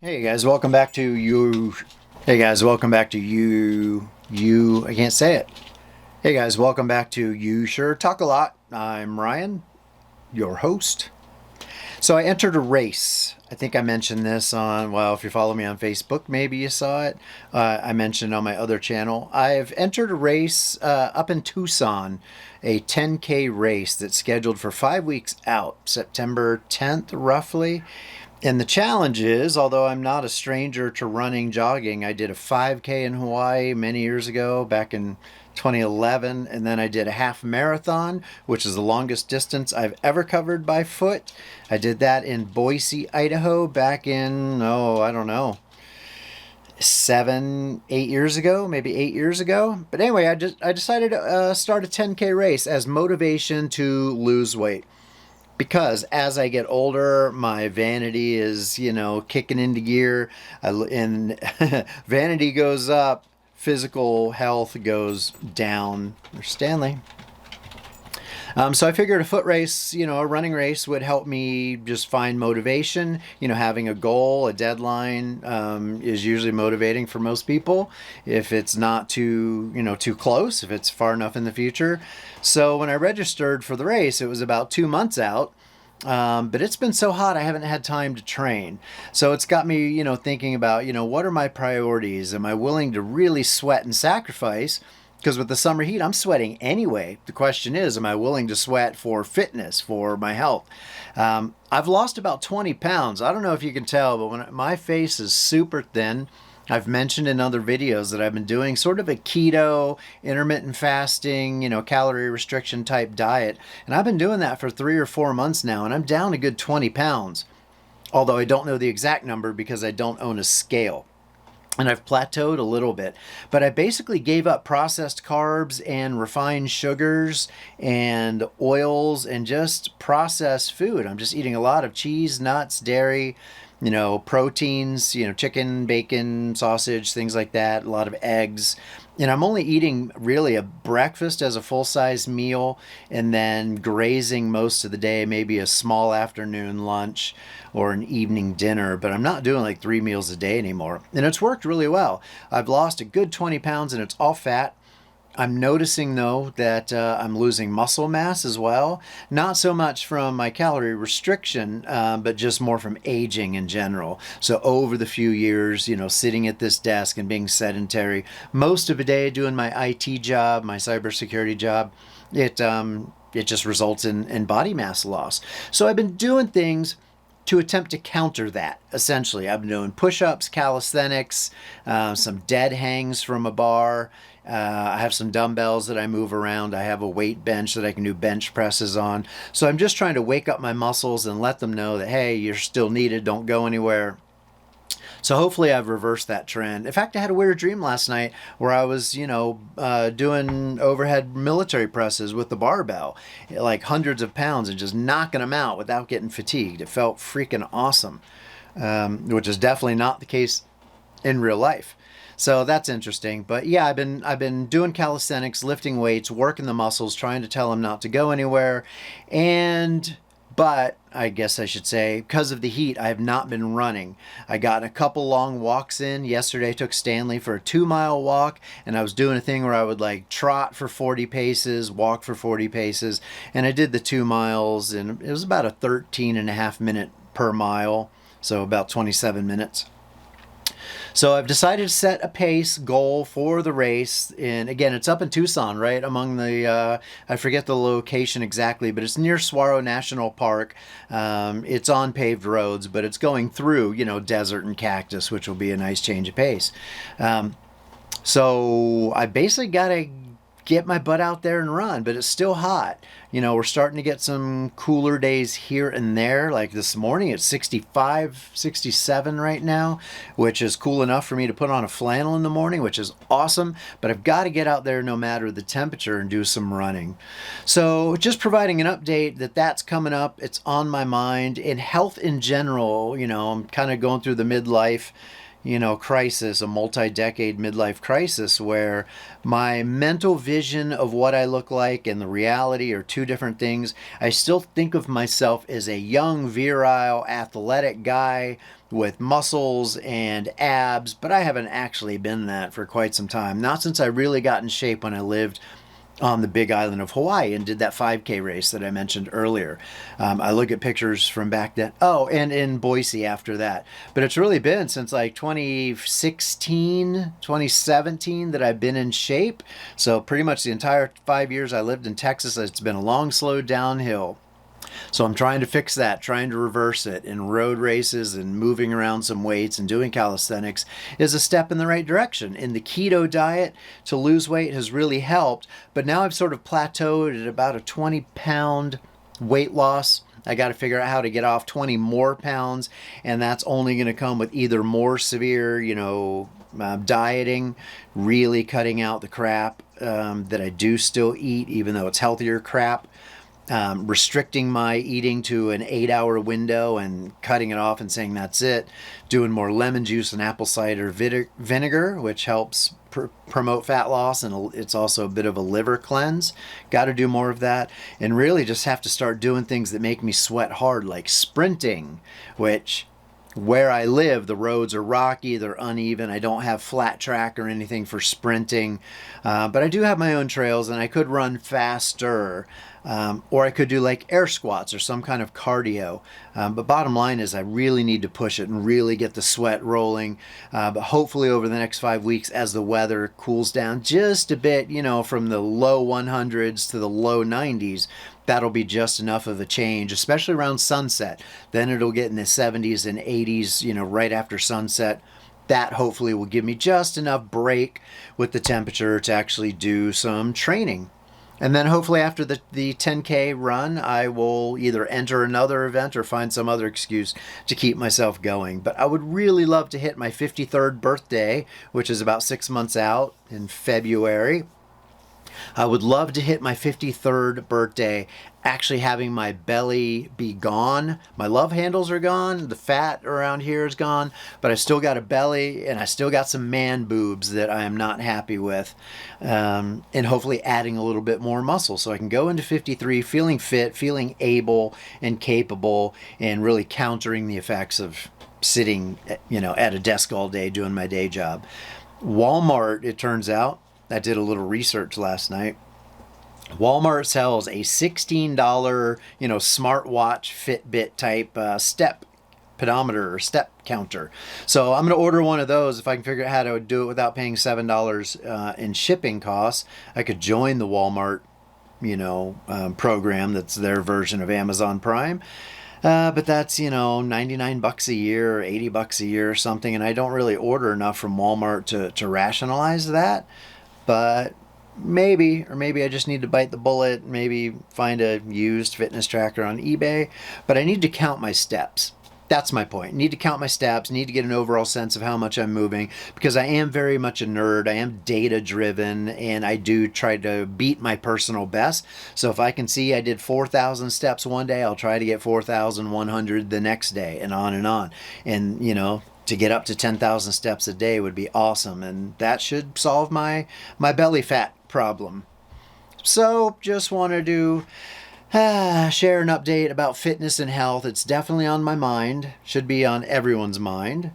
Hey guys, welcome back to you. Hey guys, welcome back to I can't say it. Hey guys, welcome back to You Sure Talk a Lot. I'm Ryan, your host. So I entered a race. I think I mentioned this if you follow me on Facebook, maybe you saw it. I mentioned on my other channel. I've entered a race up in Tucson, a 10K race that's scheduled for 5 weeks out, September 10th, roughly. And the challenge is, although I'm not a stranger to running, jogging, I did a 5K in Hawaii many years ago, back in 2011, and then I did a half marathon, which is the longest distance I've ever covered by foot. I did that in Boise, Idaho, back in, I don't know, 7, 8 years ago, maybe 8 years ago. But anyway, I decided to start a 10K race as motivation to lose weight, because as I get older, my vanity is, kicking into gear, and vanity goes up, physical health goes down. There's Stanley. So I figured a foot race, a running race would help me just find motivation. Having a goal, a deadline, is usually motivating for most people if it's not too close, if it's far enough in the future. So when I registered for the race, it was about 2 months out. But it's been so hot, I haven't had time to train. So it's got me, thinking about, what are my priorities? Am I willing to really sweat and sacrifice? Because with the summer heat, I'm sweating anyway. The question is, am I willing to sweat for fitness, for my health? I've lost about 20 pounds. I don't know if you can tell, but my face is super thin. I've mentioned in other videos that I've been doing sort of a keto, intermittent fasting, calorie restriction type diet. And I've been doing that for 3 or 4 months now, and I'm down a good 20 pounds. Although I don't know the exact number because I don't own a scale. And I've plateaued a little bit, but I basically gave up processed carbs and refined sugars and oils and just processed food. I'm just eating a lot of cheese, nuts, dairy, proteins, chicken, bacon, sausage, things like that, a lot of eggs. And I'm only eating really a breakfast as a full-size meal and then grazing most of the day, maybe a small afternoon lunch or an evening dinner, but I'm not doing like 3 meals a day anymore. And it's worked really well. I've lost a good 20 pounds and it's all fat. I'm noticing though that I'm losing muscle mass as well. Not so much from my calorie restriction, but just more from aging in general. So over the few years, sitting at this desk and being sedentary most of the day doing my IT job, my cybersecurity job, it just results in body mass loss. So I've been doing things to attempt to counter that. Essentially, I've been doing push-ups, calisthenics, some dead hangs from a bar. I have some dumbbells that I move around. I have a weight bench that I can do bench presses on. So I'm just trying to wake up my muscles and let them know that, hey, you're still needed. Don't go anywhere. So hopefully I've reversed that trend. In fact, I had a weird dream last night where I was, doing overhead military presses with the barbell, like hundreds of pounds, and just knocking them out without getting fatigued. It felt freaking awesome, which is definitely not the case in real life. So that's interesting. But yeah, I've been doing calisthenics, lifting weights, working the muscles, trying to tell them not to go anywhere, but I guess I should say, because of the heat, I have not been running. I got a couple long walks in. Yesterday I took Stanley for a 2 mile walk, and I was doing a thing where I would like trot for 40 paces, walk for 40 paces, and I did the 2 miles, and it was about a 13 and a half minute per mile, so about 27 minutes. So I've decided to set a pace goal for the race. And again, it's up in Tucson, right among I forget the location exactly, but it's near Saguaro National Park. It's on paved roads, but it's going through, desert and cactus, which will be a nice change of pace. So I basically got to get my butt out there and run, but it's still hot. We're starting to get some cooler days here and there. Like this morning, it's 65, 67 right now, which is cool enough for me to put on a flannel in the morning, which is awesome. But I've got to get out there no matter the temperature and do some running. So just providing an update that's coming up. It's on my mind. In health in general, I'm kind of going through the midlife crisis, a multi-decade midlife crisis where my mental vision of what I look like and the reality are two different things. I still think of myself as a young, virile, athletic guy with muscles and abs, but I haven't actually been that for quite some time. Not since I really got in shape when I lived on the big island of Hawaii and did that 5K race that I mentioned earlier. I look at pictures from back then. Oh, and in Boise after that. But it's really been since like 2016, 2017 that I've been in shape. So pretty much the entire 5 years I lived in Texas, it's been a long, slow downhill. So I'm trying to fix that, trying to reverse it. In road races and moving around some weights and doing calisthenics is a step in the right direction. In the keto diet, to lose weight has really helped, but now I've sort of plateaued at about a 20-pound weight loss. I got to figure out how to get off 20 more pounds, and that's only going to come with either more severe, dieting, really cutting out the crap that I do still eat, even though it's healthier crap. Restricting my eating to an 8-hour window and cutting it off and saying that's it, doing more lemon juice and apple cider vinegar, which helps promote fat loss, and it's also a bit of a liver cleanse. Got to do more of that, and really just have to start doing things that make me sweat hard, like sprinting, which where I live, the roads are rocky, they're uneven. I don't have flat track or anything for sprinting, but I do have my own trails, and I could run faster, or I could do like air squats or some kind of cardio. But bottom line is I really need to push it and really get the sweat rolling. But hopefully over the next 5 weeks, as the weather cools down just a bit, from the low 100s to the low 90s, that'll be just enough of a change, especially around sunset. Then it'll get in the 70s and 80s, right after sunset. That hopefully will give me just enough break with the temperature to actually do some training. And then hopefully after the 10K run, I will either enter another event or find some other excuse to keep myself going. But I would really love to hit my 53rd birthday, which is about 6 months out in February. I would love to hit my 53rd birthday actually having my belly be gone. My love handles are gone, the fat around here is gone, but I still got a belly and I still got some man boobs that I am not happy with. And hopefully adding a little bit more muscle so I can go into 53 feeling fit, feeling able and capable, and really countering the effects of sitting, at a desk all day doing my day job. Walmart, it turns out, I did a little research last night. Walmart sells a $16, smartwatch Fitbit type step pedometer or step counter. So I'm going to order one of those. If I can figure out how to do it without paying $7 in shipping costs, I could join the Walmart, program that's their version of Amazon Prime. But that's, $99 a year or $80 a year or something. And I don't really order enough from Walmart to rationalize that. But maybe I just need to bite the bullet, maybe find a used fitness tracker on eBay. But I need to count my steps. That's my point. Need to count my steps, need to get an overall sense of how much I'm moving, because I am very much a nerd. I am data driven, and I do try to beat my personal best. So if I can see I did 4,000 steps one day, I'll try to get 4,100 the next day, and on and on. And, to get up to 10,000 steps a day would be awesome, and that should solve my belly fat problem. So just wanted to share an update about fitness and health. It's definitely on my mind, should be on everyone's mind.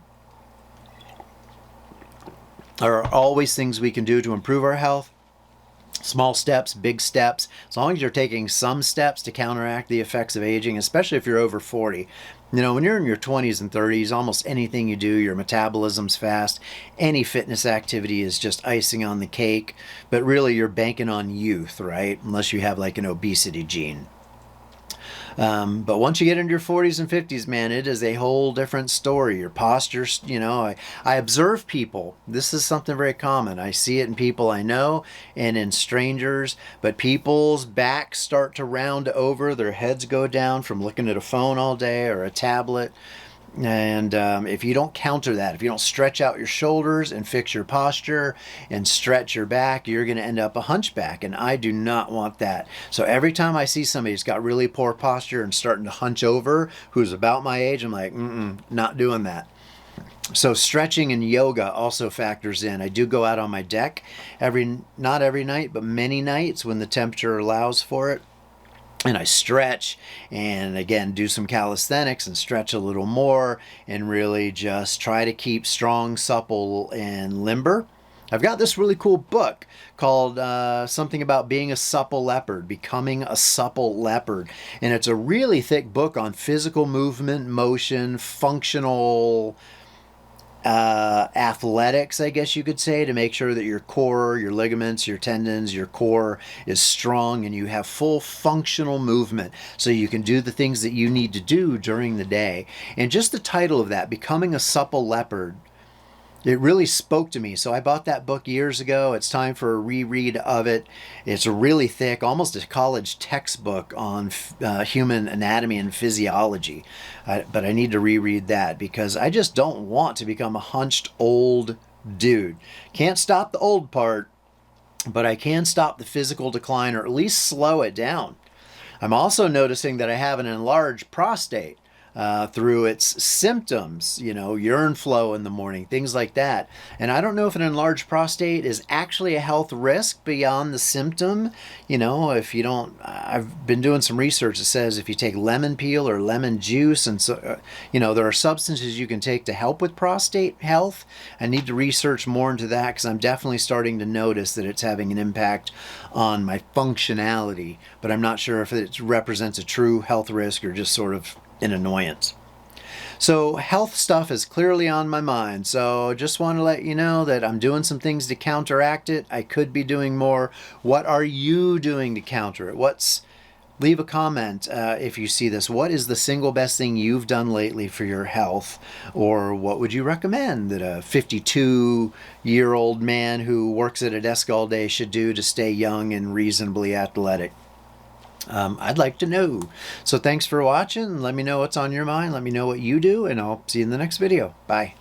There are always things we can do to improve our health. Small steps, big steps, as long as you're taking some steps to counteract the effects of aging, especially if you're over 40. When you're in your 20s and 30s, almost anything you do, your metabolism's fast. Any fitness activity is just icing on the cake, but really you're banking on youth, right? Unless you have like an obesity gene. But once you get into your 40s and 50s, man, it is a whole different story. Your posture, I observe people. This is something very common. I see it in people I know and in strangers, but people's backs start to round over. Their heads go down from looking at a phone all day or a tablet. And if you don't counter that, if you don't stretch out your shoulders and fix your posture and stretch your back, you're going to end up a hunchback. And I do not want that. So every time I see somebody who's got really poor posture and starting to hunch over, who's about my age, I'm like, not doing that. So stretching and yoga also factors in. I do go out on my deck not every night, but many nights when the temperature allows for it. And I stretch and again do some calisthenics and stretch a little more and really just try to keep strong, supple, and limber. I've got this really cool book called something about being a supple leopard, becoming a supple leopard. And it's a really thick book on physical movement, motion, functional athletics, I guess you could say, to make sure that your core, your ligaments, your tendons, your core is strong and you have full functional movement so you can do the things that you need to do during the day. And just the title of that, Becoming a Supple Leopard, it really spoke to me. So I bought that book years ago. It's time for a reread of it. It's really thick, almost a college textbook on human anatomy and physiology. But I need to reread that because I just don't want to become a hunched old dude. Can't stop the old part, but I can stop the physical decline or at least slow it down. I'm also noticing that I have an enlarged prostate. Through its symptoms, urine flow in the morning, things like that. And I don't know if an enlarged prostate is actually a health risk beyond the symptom. If you don't, I've been doing some research that says if you take lemon peel or lemon juice, and so, there are substances you can take to help with prostate health. I need to research more into that because I'm definitely starting to notice that it's having an impact on my functionality, but I'm not sure if it represents a true health risk or just sort of an annoyance. So health stuff is clearly on my mind. So just want to let you know that I'm doing some things to counteract it. I could be doing more. What are you doing to counter it? Leave a comment if you see this. What is the single best thing you've done lately for your health? Or what would you recommend that a 52-year-old man who works at a desk all day should do to stay young and reasonably athletic? I'd like to know. So thanks for watching. Let me know what's on your mind. Let me know what you do, and I'll see you in the next video. Bye.